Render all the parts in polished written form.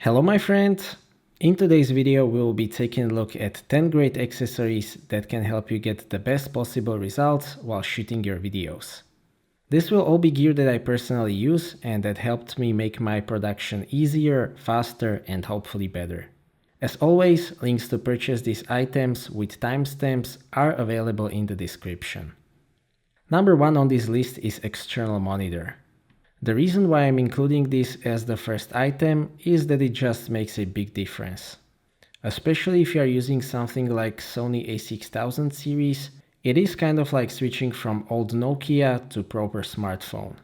Hello my friends! In today's video we will be taking a look at 10 great accessories that can help you get the best possible results while shooting your videos. This will all be gear that I personally use and that helped me make my production easier, faster and hopefully better. As always, links to purchase these items with timestamps are available in the description. Number 1 on this list is external monitor. The reason why I'm including this as the first item is that it just makes a big difference. Especially if you are using something like Sony A6000 series, it is kind of like switching from old Nokia to proper smartphone.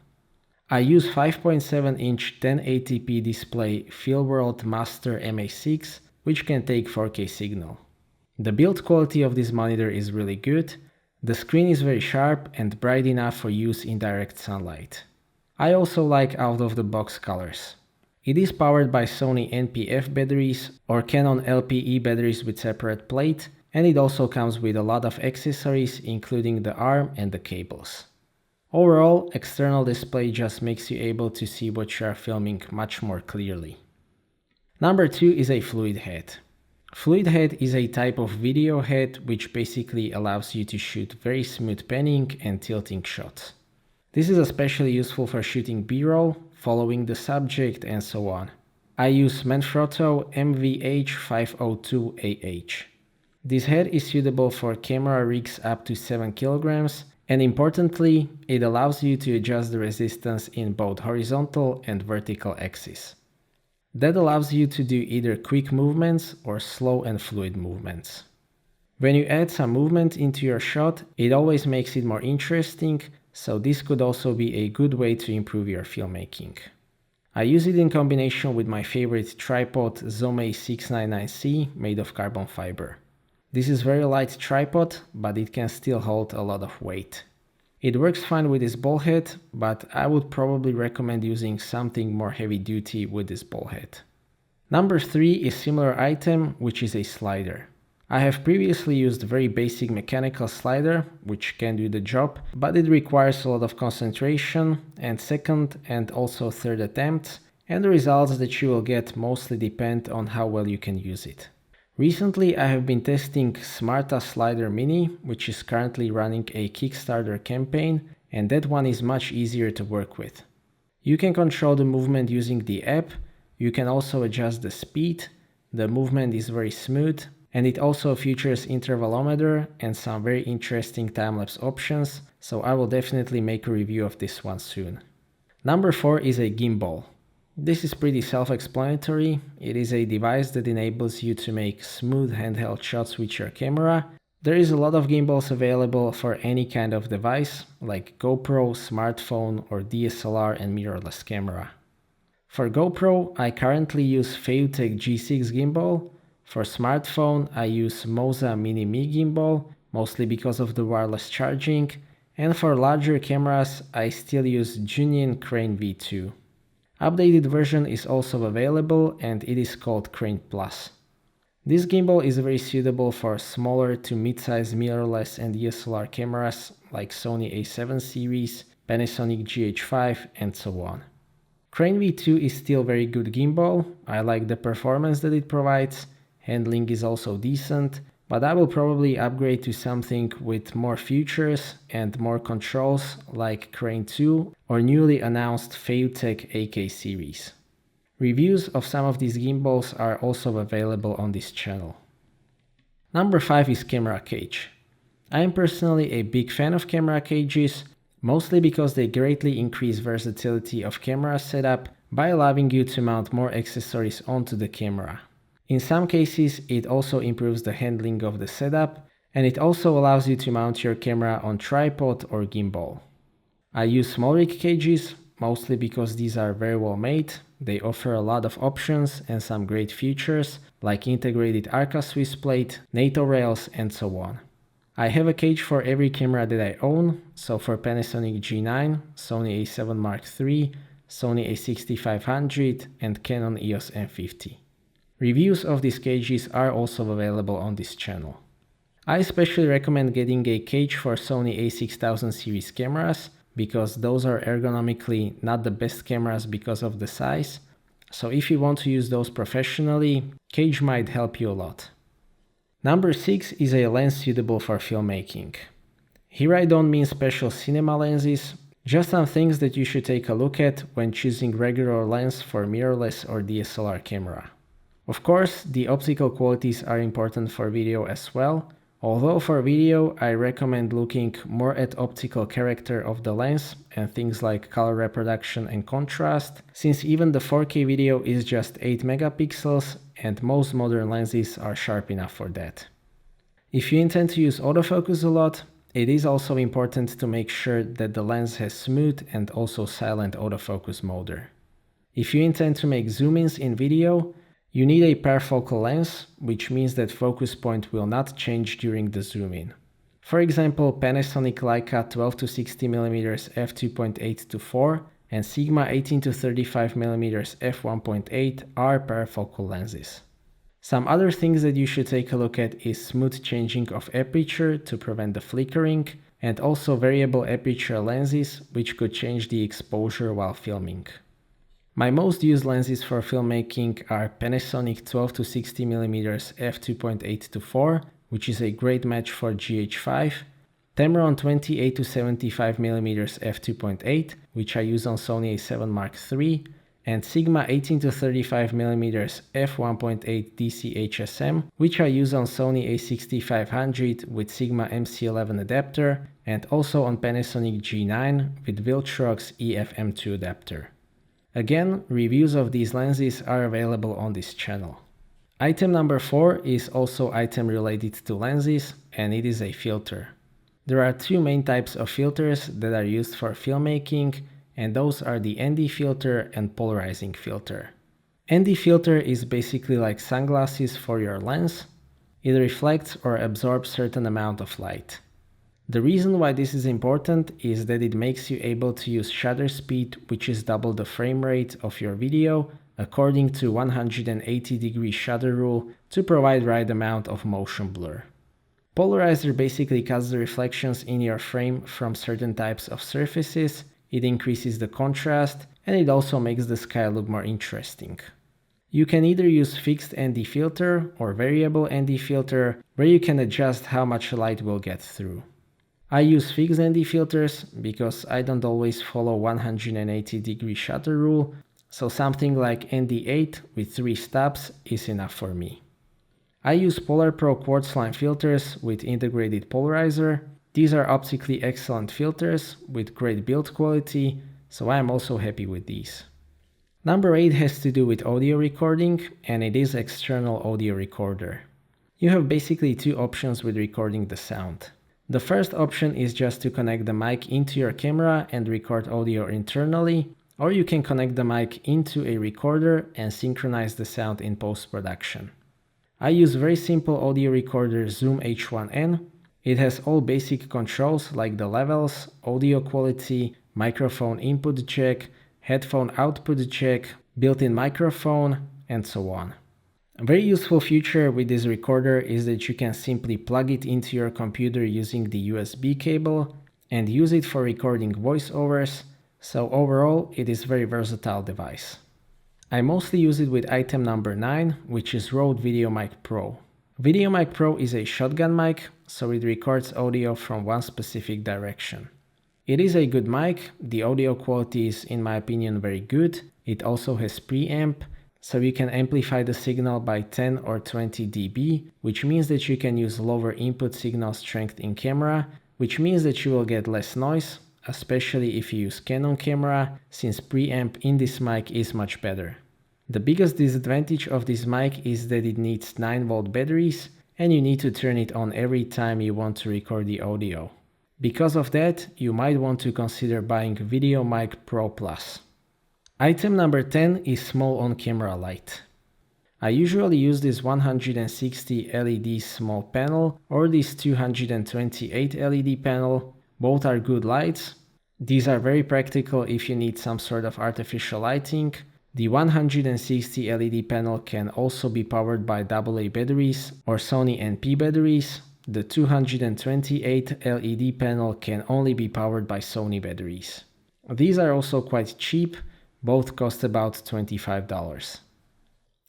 I use 5.7-inch 1080p display Filmworld MA6, which can take 4K signal. The build quality of this monitor is really good, the screen is very sharp and bright enough for use in direct sunlight. I also like out-of-the-box colors. It is powered by Sony NP-F batteries or Canon LPE batteries with separate plate, and it also comes with a lot of accessories including the arm and the cables. Overall, external display just makes you able to see what you are filming much more clearly. Number 2 is a fluid head. Fluid head is a type of video head which basically allows you to shoot very smooth panning and tilting shots. This is especially useful for shooting B-roll, following the subject and so on. I use Manfrotto MVH502AH. This head is suitable for camera rigs up to 7 kg and importantly, it allows you to adjust the resistance in both horizontal and vertical axes. That allows you to do either quick movements or slow and fluid movements. When you add some movement into your shot, it always makes it more interesting, so this could also be a good way to improve your filmmaking. I use it in combination with my favorite tripod Zomei 699C made of carbon fiber. This is very light tripod, but it can still hold a lot of weight. It works fine with this ball head, but I would probably recommend using something more heavy duty with this ball head. Number 3 is similar item, which is a slider. I have previously used very basic mechanical slider, which can do the job, but it requires a lot of concentration and second and also third attempts, and the results that you will get mostly depend on how well you can use it. Recently I have been testing Smartta SliderMini, which is currently running a Kickstarter campaign, and that one is much easier to work with. You can control the movement using the app, you can also adjust the speed, the movement is very smooth, and it also features intervalometer and some very interesting time-lapse options, so I will definitely make a review of this one soon. Number 4 is a gimbal. This is pretty self-explanatory. It is a device that enables you to make smooth handheld shots with your camera. There is a lot of gimbals available for any kind of device, like GoPro, smartphone or DSLR and mirrorless camera. For GoPro, I currently use Feiyutech G6 gimbal. For smartphone, I use Moza Mini-Mi gimbal, mostly because of the wireless charging, and for larger cameras, I still use Zhiyun Crane V2. Updated version is also available and it is called Crane Plus. This gimbal is very suitable for smaller to mid-size mirrorless and DSLR cameras like Sony A7 series, Panasonic GH5 and so on. Crane V2 is still very good gimbal, I like the performance that it provides. Handling is also decent, but I will probably upgrade to something with more features and more controls like Crane 2 or newly announced Feiyutech AK series. Reviews of some of these gimbals are also available on this channel. Number 5 is camera cage. I am personally a big fan of camera cages, mostly because they greatly increase versatility of camera setup by allowing you to mount more accessories onto the camera. In some cases, it also improves the handling of the setup, and it also allows you to mount your camera on tripod or gimbal. I use SmallRig cages, mostly because these are very well made, they offer a lot of options and some great features, like integrated Arca Swiss plate, NATO rails and so on. I have a cage for every camera that I own, so for Panasonic G9, Sony A7 III, Sony A6500 and Canon EOS M50. Reviews of these cages are also available on this channel. I especially recommend getting a cage for Sony A6000 series cameras, because those are ergonomically not the best cameras because of the size. So if you want to use those professionally, Cage might help you a lot. Number 6 is a lens suitable for filmmaking. Here I don't mean special cinema lenses, just some things that you should take a look at when choosing regular lens for mirrorless or DSLR camera. Of course, the optical qualities are important for video as well, although for video I recommend looking more at optical character of the lens and things like color reproduction and contrast, since even the 4K video is just 8 megapixels and most modern lenses are sharp enough for that. If you intend to use autofocus a lot, it is also important to make sure that the lens has smooth and also silent autofocus mode. If you intend to make zoom-ins in video, you need a parafocal lens, which means that focus point will not change during the zoom-in. For example, Panasonic Leica 12-60mm f2.8-4 and Sigma 18-35mm f1.8 are parafocal lenses. Some other things that you should take a look at is smooth changing of aperture to prevent the flickering, and also variable aperture lenses, which could change the exposure while filming. My most used lenses for filmmaking are Panasonic 12-60mm f2.8-4, which is a great match for GH5, Tamron 28-75mm f2.8, which I use on Sony A7 Mark III, and Sigma 18-35mm f1.8 DC HSM, which I use on Sony A6500 with Sigma MC11 adapter, and also on Panasonic G9 with Viltrox EF-M2 adapter. Again, reviews of these lenses are available on this channel. Item number 4 is also item related to lenses, and it is a filter. There are two main types of filters that are used for filmmaking, and those are the ND filter and polarizing filter. ND filter is basically like sunglasses for your lens. It reflects or absorbs certain amount of light. The reason why this is important is that it makes you able to use shutter speed, which is double the frame rate of your video, according to 180-degree shutter rule, to provide right amount of motion blur. Polarizer basically cuts the reflections in your frame from certain types of surfaces, it increases the contrast, and it also makes the sky look more interesting. You can either use fixed ND filter or variable ND filter, where you can adjust how much light will get through. I use fixed ND filters because I don't always follow 180-degree shutter rule, so something like ND8 with 3 stops is enough for me. I use PolarPro QuartzLine filters with integrated polarizer. These are optically excellent filters with great build quality, so I am also happy with these. Number 8 has to do with audio recording, and it is external audio recorder. You have basically two options with recording the sound. The first option is just to connect the mic into your camera and record audio internally, or you can connect the mic into a recorder and synchronize the sound in post-production. I use very simple audio recorder Zoom H1N. It has all basic controls like the levels, audio quality, microphone input jack, headphone output jack, built-in microphone, and so on. A very useful feature with this recorder is that you can simply plug it into your computer using the USB cable and use it for recording voiceovers, so overall it is a very versatile device. I mostly use it with item number 9, which is Rode VideoMic Pro. VideoMic Pro is a shotgun mic, so it records audio from one specific direction. It is a good mic, the audio quality is in my opinion very good, it also has preamp, so you can amplify the signal by 10 or 20 dB, which means that you can use lower input signal strength in camera, which means that you will get less noise, especially if you use Canon camera, since preamp in this mic is much better. The biggest disadvantage of this mic is that it needs 9-volt batteries, and you need to turn it on every time you want to record the audio. Because of that, you might want to consider buying VideoMic Pro Plus. Item number 10 is small on-camera light. I usually use this 160 LED small panel or this 228 LED panel. Both are good lights. These are very practical if you need some sort of artificial lighting. The 160 LED panel can also be powered by AA batteries or Sony NP batteries. The 228 LED panel can only be powered by Sony batteries. These are also quite cheap, Both cost about $25.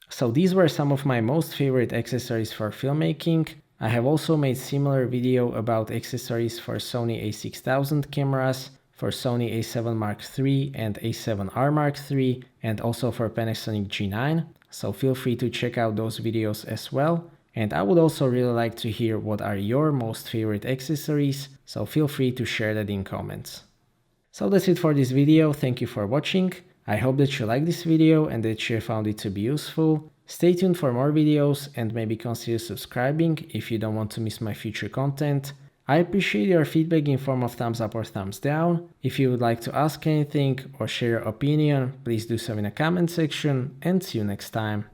So these were some of my most favorite accessories for filmmaking. I have also made similar video about accessories for Sony A6000 cameras, for Sony A7 III and A7R Mark III, and also for Panasonic G9, so feel free to check out those videos as well. And I would also really like to hear what are your most favorite accessories, so feel free to share that in comments. So that's it for this video, thank you for watching. I hope that you liked this video and that you found it to be useful. Stay tuned for more videos and maybe consider subscribing if you don't want to miss my future content. I appreciate your feedback in form of thumbs up or thumbs down. If you would like to ask anything or share your opinion, please do so in the comment section, and see you next time.